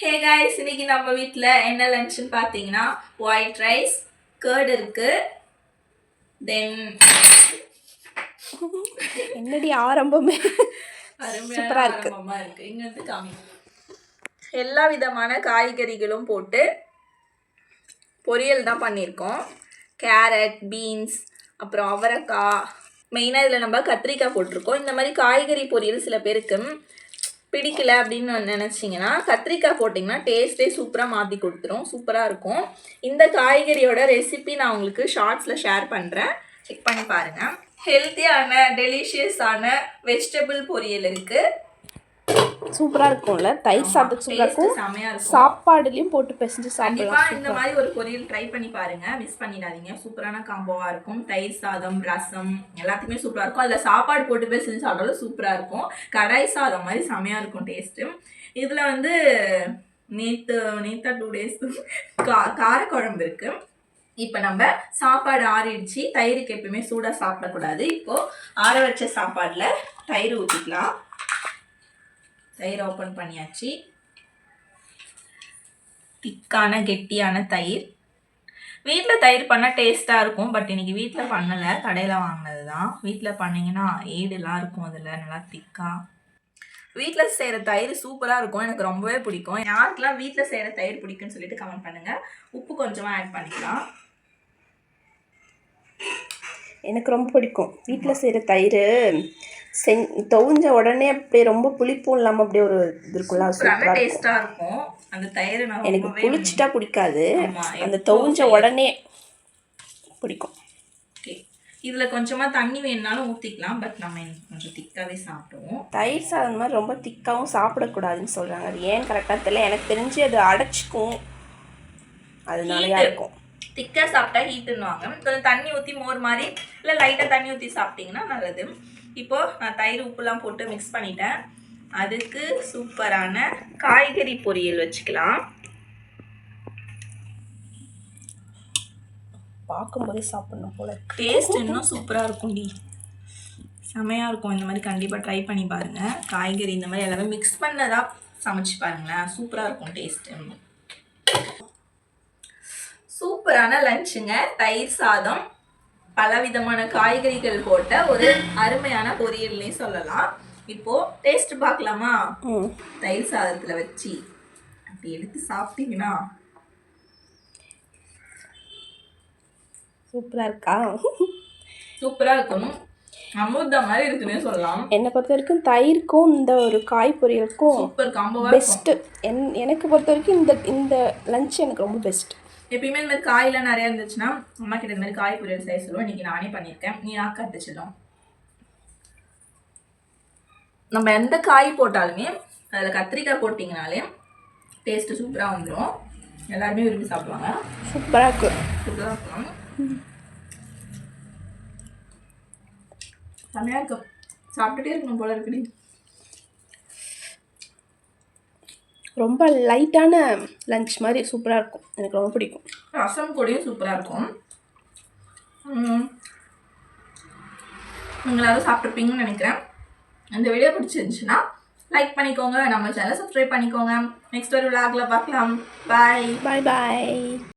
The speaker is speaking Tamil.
ஹே காய்ஸ், இன்னைக்கு நம்ம வீட்டில் என்ன லஞ்சுன்னு பார்த்தீங்கன்னா ஒயிட் ரைஸ், கர்ட் இருக்கு. தென் என்னடி ஆரம்பமே அருமையாக இருக்கு. இங்க வந்து காமி எல்லா விதமான காய்கறிகளும் போட்டு பொரியல் தான் பண்ணியிருக்கோம். கேரட், பீன்ஸ், அப்புறம் அவரைக்காய், மெயினாக இதில் நம்ம கத்திரிக்காய் போட்டிருக்கோம். இந்த மாதிரி காய்கறி பொரியல் சில பேருக்கு பிடிக்கல அப்படின்னு நினச்சிங்கன்னா கத்திரிக்காய் போட்டிங்கன்னா டேஸ்ட்டே சூப்பராக மாற்றி கொடுத்துரும். சூப்பராக இருக்கும். இந்த காய்கறியோட ரெசிபி நான் உங்களுக்கு ஷார்ட்ஸில் ஷேர் பண்ணுறேன், செக் பண்ணி பாருங்கள். ஹெல்த்தியான டெலிஷியஸான வெஜிடபிள் பொரியல் இருக்குது. சூப்பராக இருக்கும்ல, தயிர் சாதத்துக்கு சூப்பராக இருக்கும். செமையாக இருக்கும். சாப்பாடுலேயும் போட்டு பிசைஞ்சு சாப்பிடலாம். இந்த மாதிரி ஒரு பொரியல் ட்ரை பண்ணி பாருங்க, மிஸ் பண்ணிடாதீங்க. சூப்பரான காம்போவாக இருக்கும். தயிர் சாதம், ரசம் எல்லாத்துக்குமே சூப்பராக இருக்கும். அதில் சாப்பாடு போட்டு பிசைஞ்சு சாப்பிட்டாலும் சூப்பராக இருக்கும். கடாய் சாதம் மாதிரி செமையாக இருக்கும் டேஸ்ட்டு. இதில் வந்து நேற்று 2 days காரக்குழம்பு இருக்குது. இப்போ நம்ம சாப்பாடு ஆறிடுச்சு. தயிருக்கு எப்பவுமே சூடாக சாப்பிடக்கூடாது. இப்போது ஆற வச்ச சாப்பாடில் தயிர் ஊற்றிக்கலாம். தயிர் ஓப்பன் பண்ணியாச்சு. திக்கான கெட்டியான தயிர். வீட்டில் தயிர் பண்ணால் டேஸ்ட்டாக இருக்கும். பட் இன்றைக்கி வீட்டில் பண்ணலை, கடையில் வாங்கினது தான். வீட்டில் பண்ணிங்கன்னா ஏடுலாம் இருக்கும், அதில் நல்லா திக்காக. வீட்டில் செய்கிற தயிர் சூப்பராக இருக்கும், எனக்கு ரொம்பவே பிடிக்கும். யாருக்கெல்லாம் வீட்டில் செய்கிற தயிர் பிடிக்குன்னு சொல்லிட்டு கமெண்ட் பண்ணுங்கள். உப்பு கொஞ்சமாக ஆட் பண்ணிக்கலாம். எனக்கு ரொம்ப பிடிக்கும் வீட்டில் செய்கிற தயிர். துவஞ்ச உடனே அப்படியே ரொம்ப புளிப்பும் இல்லாமல் அப்படியே ஒரு இது இருக்கும்ல, சூப்பராக டேஸ்ட்டாக இருக்கும். அந்த தயிர் எனக்கு புளிச்சிட்டா பிடிக்காது, அந்த துவஞ்ச உடனே பிடிக்கும். ஓகே, இதில் கொஞ்சமாக தண்ணி வேணுனாலும் ஊற்றிக்கலாம். பட் நம்ம இன்னைக்கு கொஞ்சம் திக்காகவே சாப்பிடுவோம். தயிர் சாதம் மாதிரி ரொம்ப திக்காகவும் சாப்பிடக்கூடாதுன்னு சொல்கிறாங்க. அது ஏன் கரெக்டாக தெரியல. எனக்கு தெரிஞ்சு அது அடைச்சிக்கும், அதனாலயா இருக்கும். திக்காக சாப்பிட்டா ஹீட்டுன்னுவாங்க. கொஞ்சம் தண்ணி ஊற்றி மோர் மாதிரி இல்லை லைட்டாக தண்ணி ஊற்றி சாப்பிட்டிங்கன்னா நல்லது. இப்போது நான் தயிர் உப்புலாம் போட்டு மிக்ஸ் பண்ணிட்டேன். அதுக்கு சூப்பரான காய்கறி பொரியல் வச்சுக்கலாம். பார்க்கும்போதே சாப்பிடணும் போல. டேஸ்ட் இன்னும் சூப்பராக இருக்கும்டி, செமையாக இருக்கும். இந்த மாதிரி கண்டிப்பாக ட்ரை பண்ணி பாருங்கள். காய்கறி இந்த மாதிரி எல்லாமே மிக்ஸ் பண்ணதாக சமைச்சு பாருங்களேன், சூப்பராக இருக்கும் டேஸ்ட்டு. சூப்பரான லஞ்சுங்க. தயிர் சாதம், பலவிதமான காய்கறிகள் போட்ட ஒரு அருமையான பொரியல்னே சொல்லலாம். இப்போ டேஸ்ட் பார்க்கலாமா? தயிர் சாதத்தில் வச்சு அப்படி எடுத்து சாப்பிட்டீங்கன்னா சூப்பராக இருக்கா? சூப்பராக இருக்கணும், அமுத மாதிரி இருக்குன்னே சொல்லலாம். என்னை பொறுத்த வரைக்கும் தயிருக்கும் இந்த ஒரு காய் பொரியலுக்கும் சூப்பர் காம்போ, பெஸ்ட்டு. எனக்கு பொறுத்த வரைக்கும் இந்த லஞ்ச் எனக்கு ரொம்ப பெஸ்ட். எப்பயுமே இந்த மாதிரி காயெல்லாம் நிறையா இருந்துச்சுன்னா அம்மா கிட்ட இந்த மாதிரி காய் பொரியல் செய்ய சொல்லுவோம். இன்றைக்கி நானே பண்ணியிருக்கேன். நீ ஆக்க அடிச்சிடும். நம்ம எந்த காய் போட்டாலுமே அதில் கத்திரிக்காய் போட்டிங்கனாலே டேஸ்ட்டு சூப்பராக வந்துடும். எல்லாருமே விரும்பி சாப்பிடுவாங்க. சூப்பராக இருக்கும். சூப்பராக இருக்கும், செம்மையாக இருக்கும். சாப்பிட்டுட்டே இருக்கணும் போல இருக்குடி. ரொம்ப லைட்டான லஞ்ச் மாதிரி சூப்பராக இருக்கும், எனக்கு ரொம்ப பிடிக்கும். ரசம் கூடயும் சூப்பராக இருக்கும். எல்லாரும் சாப்பிட்ருப்பீங்கன்னு நினைக்கிறேன். இந்த வீடியோ பிடிச்சிருந்துச்சுன்னா லைக் பண்ணிக்கோங்க, நம்ம சேனலை சப்ஸ்கிரைப் பண்ணிக்கோங்க. நெக்ஸ்ட் ஒரு விளாகில் பார்க்கலாம். பாய் பாய் பாய்.